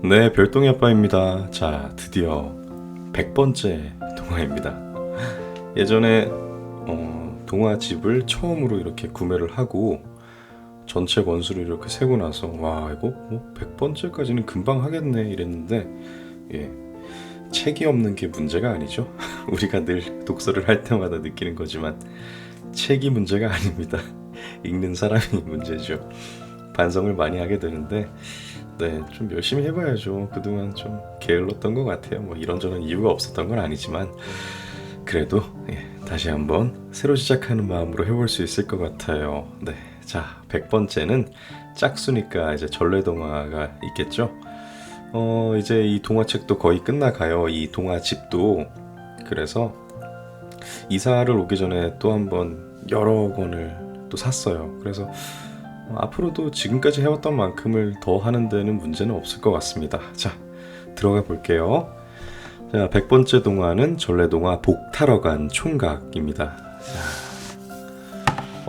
네, 별똥이 아빠입니다. 자, 드디어 100번째 동화입니다. 예전에 동화집을 처음으로 이렇게 구매를 하고 전체 권수를 이렇게 세고 나서 와, 이거 뭐 100번째까지는 금방 하겠네 이랬는데 예, 책이 없는 게 문제가 아니죠. 우리가 늘 독서를 할 때마다 느끼는 거지만 책이 문제가 아닙니다. 읽는 사람이 문제죠. 반성을 많이 하게 되는데 네, 좀 열심히 해봐야죠. 그동안 좀 게을렀던 것 같아요. 뭐 이런저런 이유가 없었던 건 아니지만 그래도 다시 한번 새로 시작하는 마음으로 해볼 수 있을 것 같아요. 네, 자, 100번째는 짝수니까 이제 전래동화가 있겠죠. 이제 이 동화책도 거의 끝나가요. 이 동화집도. 그래서 이사를 오기 전에 또 한번 여러 권을 또 샀어요. 그래서 앞으로도 지금까지 해왔던 만큼을 더 하는 데는 문제는 없을 것 같습니다. 자, 들어가 볼게요. 자, 100번째 동화는 전래동화 복 타러 간 총각입니다. 자,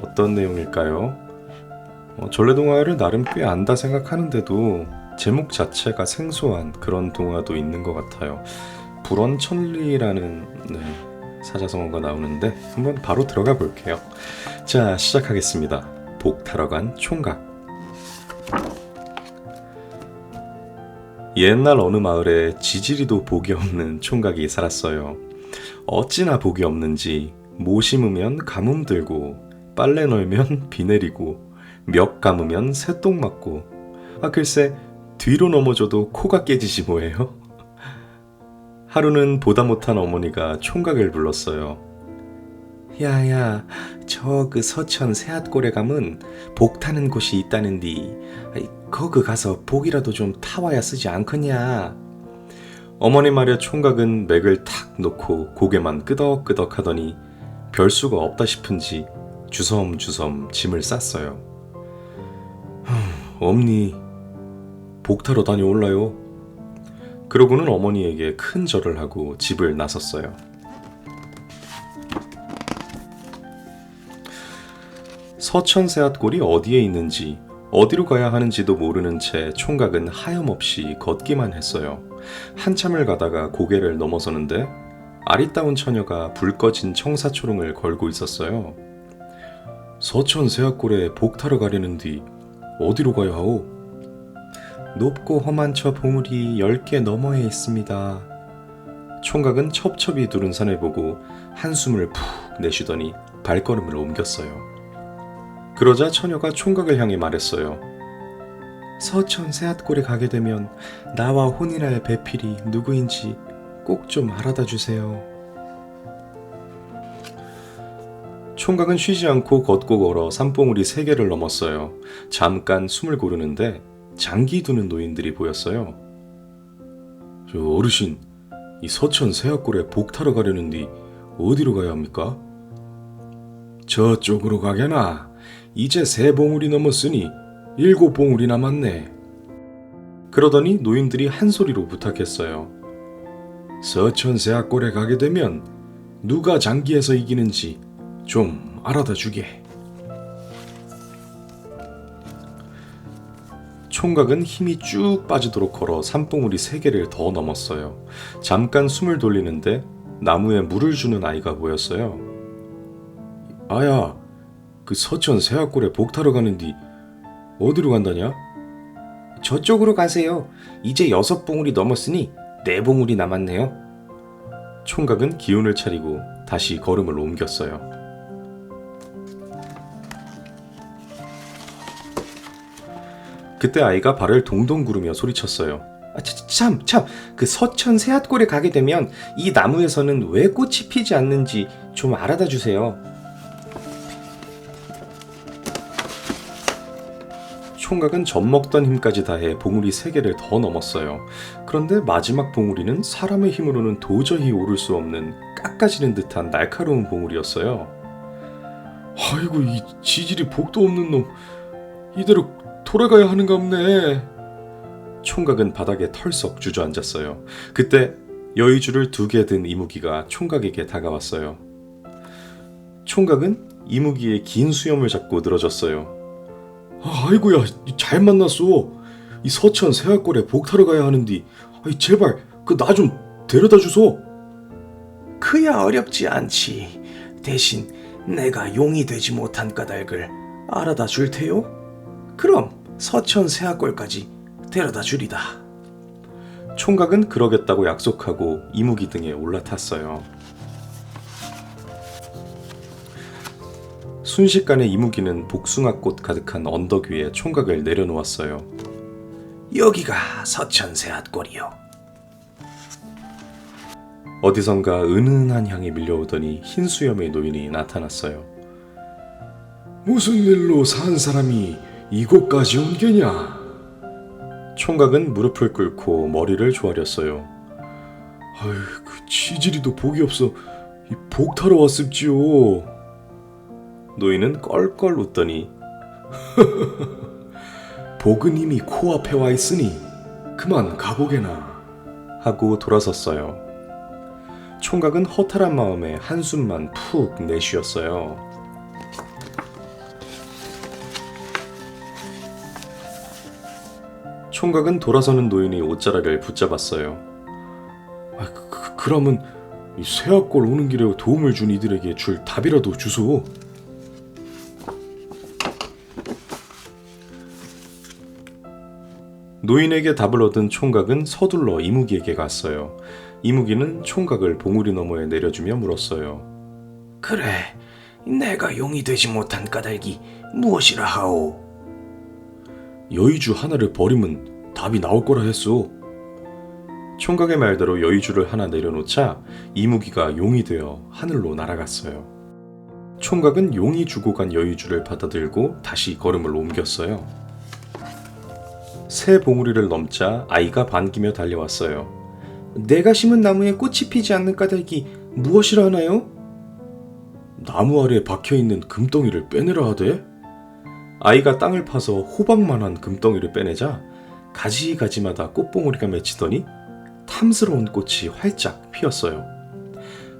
어떤 내용일까요? 전래동화를 나름 꽤 안다 생각하는데도 제목 자체가 생소한 그런 동화도 있는 것 같아요. 불원천리라는 사자성어가 나오는데 한번 바로 들어가 볼게요. 자, 시작하겠습니다. 복 타러 간 총각. 옛날 어느 마을에 지지리도 복이 없는 총각이 살았어요. 어찌나 복이 없는지 모 심으면 가뭄 들고 빨래 널면 비 내리고 멱 감으면 새똥 맞고 글쎄 뒤로 넘어져도 코가 깨지지 뭐예요. 하루는 보다 못한 어머니가 총각을 불렀어요. 야야, 저 그 서천 새앗골에 가면 복 타는 곳이 있다는디 거기 가서 복이라도 좀 타와야 쓰지 않겠냐. 어머니 말에 총각은 맥을 탁 놓고 고개만 끄덕끄덕 하더니 별수가 없다 싶은지 주섬주섬 짐을 쌌어요. 엄니, 복 타러 다녀올라요. 그러고는 어머니에게 큰 절을 하고 집을 나섰어요. 서천새앗골이 어디에 있는지 어디로 가야 하는지도 모르는 채 총각은 하염없이 걷기만 했어요. 한참을 가다가 고개를 넘어서는데 아리따운 처녀가 불 꺼진 청사초롱을 걸고 있었어요. 서천새앗골에 복 타러 가려는디 어디로 가야 하오? 높고 험한 저 봉우리 10개 너머에 있습니다. 총각은 첩첩이 두른 산을 보고 한숨을 푹 내쉬더니 발걸음을 옮겼어요. 그러자 처녀가 총각을 향해 말했어요. 서천 새앗골에 가게 되면 나와 혼인할 배필이 누구인지 꼭 좀 알아다 주세요. 총각은 쉬지 않고 걷고 걸어 산봉우리 3개를 넘었어요. 잠깐 숨을 고르는데 장기 두는 노인들이 보였어요. 저 어르신, 이 서천 새앗골에 복 타러 가려는데 어디로 가야 합니까? 저쪽으로 가게나. 이제 3봉우리 넘었으니 7봉우리 남았네. 그러더니 노인들이 한 소리로 부탁했어요. 서천새앗골에 가게 되면 누가 장기에서 이기는지 좀 알아다 주게. 총각은 힘이 쭉 빠지도록 걸어 산봉우리 3개를 더 넘었어요. 잠깐 숨을 돌리는데 나무에 물을 주는 아이가 보였어요. 아야, 그 서천 새앗골에 복 타러 가는디 어디로 간다냐? 저쪽으로 가세요. 이제 6봉우리 넘었으니 4봉우리 남았네요. 총각은 기운을 차리고 다시 걸음을 옮겼어요. 그때 아이가 발을 동동 구르며 소리쳤어요. 참, 그 서천 새앗골에 가게 되면 이 나무에서는 왜 꽃이 피지 않는지 좀 알아다 주세요. 총각은 젖먹던 힘까지 다해 봉우리 3개를 더 넘었어요. 그런데 마지막 봉우리는 사람의 힘으로는 도저히 오를 수 없는 깎아지는 듯한 날카로운 봉우리였어요. 아이고, 이 지질이 복도 없는 놈, 이대로 돌아가야 하는가 없네. 총각은 바닥에 털썩 주저앉았어요. 그때 여의주를 2개 든 이무기가 총각에게 다가왔어요. 총각은 이무기의 긴 수염을 잡고 늘어졌어요. 아이고야, 잘 만났어. 이 서천 새학골에 복타러 가야 하는데 제발 그 나 좀 데려다 주소. 그야 어렵지 않지. 대신 내가 용이 되지 못한 까닭을 알아다 줄 테요. 그럼 서천 새학골까지 데려다 주리다. 총각은 그러겠다고 약속하고 이무기 등에 올라탔어요. 순식간에 이무기는 복숭아꽃 가득한 언덕 위에 총각을 내려놓았어요. 여기가 서천 새학골이요. 어디선가 은은한 향이 밀려오더니 흰 수염의 노인이 나타났어요. 무슨 일로 산 사람이 이곳까지 온 게냐? 총각은 무릎을 꿇고 머리를 조아렸어요. 아유, 그 치질이도 복이 없어. 복 타러 왔습지요. 노인은 껄껄 웃더니 복은 이미 코앞에 와 있으니 그만 가보게나 하고 돌아섰어요. 총각은 허탈한 마음에 한숨만 푹 내쉬었어요. 총각은 돌아서는 노인의 옷자락을 붙잡았어요. 그러면 이 새학골 오는 길에 도움을 준 이들에게 줄 답이라도 주소. 노인에게 답을 얻은 총각은 서둘러 이무기에게 갔어요. 이무기는 총각을 봉우리 너머에 내려주며 물었어요. 그래, 내가 용이 되지 못한 까닭이 무엇이라 하오? 여의주 하나를 버리면 답이 나올 거라 했소. 총각의 말대로 여의주를 하나 내려놓자 이무기가 용이 되어 하늘로 날아갔어요. 총각은 용이 주고 간 여의주를 받아들고 다시 걸음을 옮겼어요. 새 봉우리를 넘자 아이가 반기며 달려왔어요. 내가 심은 나무에 꽃이 피지 않는 까닭이 무엇이라 하나요? 나무 아래에 박혀있는 금덩이를 빼내라 하되? 아이가 땅을 파서 호박만한 금덩이를 빼내자 가지가지마다 꽃봉오리가 맺히더니 탐스러운 꽃이 활짝 피었어요.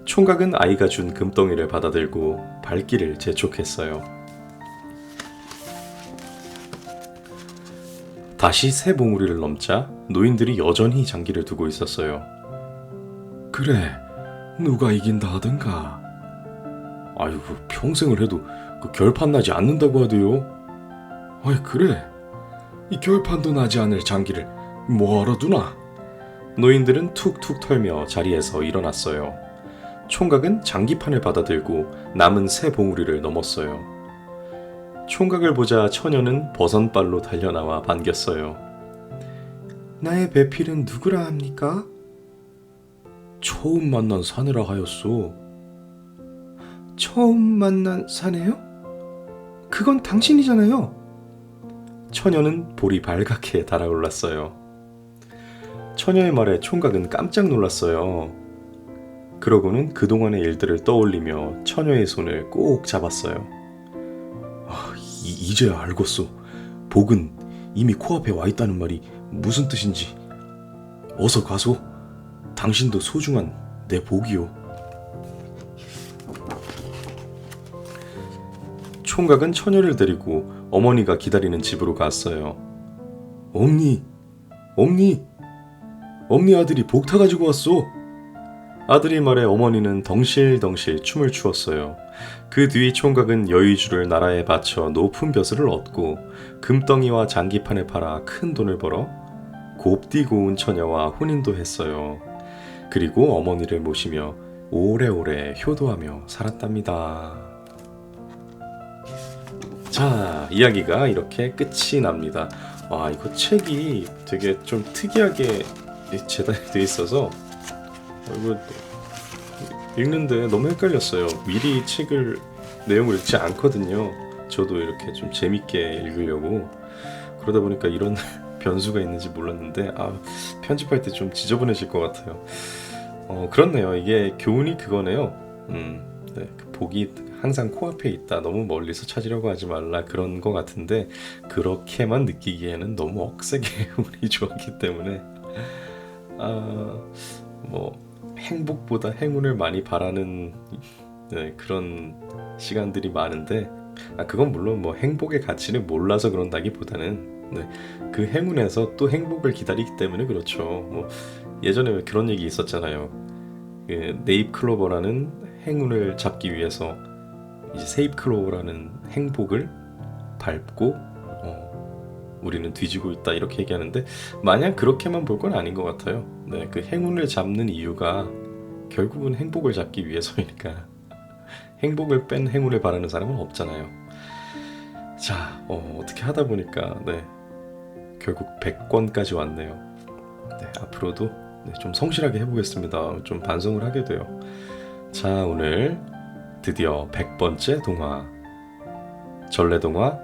총각은 아이가 준 금덩이를 받아들고 발길을 재촉했어요. 다시 새 봉우리를 넘자 노인들이 여전히 장기를 두고 있었어요. 그래, 누가 이긴다 하던가. 아이고, 평생을 해도 그 결판 나지 않는다고 하대요. 아이, 그래, 이 결판도 나지 않을 장기를 뭐하러 두나? 노인들은 툭툭 털며 자리에서 일어났어요. 총각은 장기판을 받아들고 남은 새 봉우리를 넘었어요. 총각을 보자 처녀는 버선발로 달려나와 반겼어요. 나의 배필은 누구라 합니까? 처음 만난 사내라 하였소. 처음 만난 사내요? 그건 당신이잖아요. 처녀는 볼이 발갛게 달아올랐어요. 처녀의 말에 총각은 깜짝 놀랐어요. 그러고는 그동안의 일들을 떠올리며 처녀의 손을 꼭 잡았어요. 이제야 알겠소. 복은 이미 코앞에 와 있다는 말이 무슨 뜻인지. 어서 가소. 당신도 소중한 내 복이요. 총각은 처녀를 데리고 어머니가 기다리는 집으로 갔어요. 엄니 아들이 복 타가지고 왔소. 아들이 말해 어머니는 덩실덩실 춤을 추었어요. 그 뒤 총각은 여의주를 나라에 바쳐 높은 벼슬을 얻고 금덩이와 장기판을 팔아 큰 돈을 벌어 곱디 고운 처녀와 혼인도 했어요. 그리고 어머니를 모시며 오래오래 효도하며 살았답니다. 자, 이야기가 이렇게 끝이 납니다. 이거 책이 되게 좀 특이하게 제작되어 있어서 이거 읽는데 너무 헷갈렸어요. 미리 내용을 읽지 않거든요. 저도 이렇게 좀 재밌게 읽으려고. 그러다 보니까 이런 변수가 있는지 몰랐는데 편집할 때 좀 지저분해질 것 같아요. 그렇네요. 이게 교훈이 그거네요. 네, 그 복이 항상 코앞에 있다. 너무 멀리서 찾으려고 하지 말라. 그런 것 같은데 그렇게만 느끼기에는 너무 억세게 운이 좋았기 때문에 행복보다 행운을 많이 바라는 그런 시간들이 많은데 그건 물론 행복의 가치를 몰라서 그런다기보다는 네, 그 행운에서 또 행복을 기다리기 때문에 그렇죠. 뭐 예전에 왜 그런 얘기 있었잖아요. 그 네잎 클로버라는 행운을 잡기 위해서 이제 세잎 클로버라는 행복을 밟고 우리는 뒤지고 있다 이렇게 얘기하는데 마냥 그렇게만 볼 건 아닌 것 같아요. 네, 그 행운을 잡는 이유가 결국은 행복을 잡기 위해서니까 행복을 뺀 행운을 바라는 사람은 없잖아요. 자, 어떻게 하다 보니까 네, 결국 100권까지 왔네요. 네, 앞으로도 네, 좀 성실하게 해보겠습니다. 좀 반성을 하게 돼요. 자, 오늘 드디어 100번째 동화 전래동화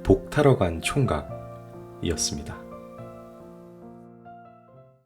복 타러 간 총각이었습니다.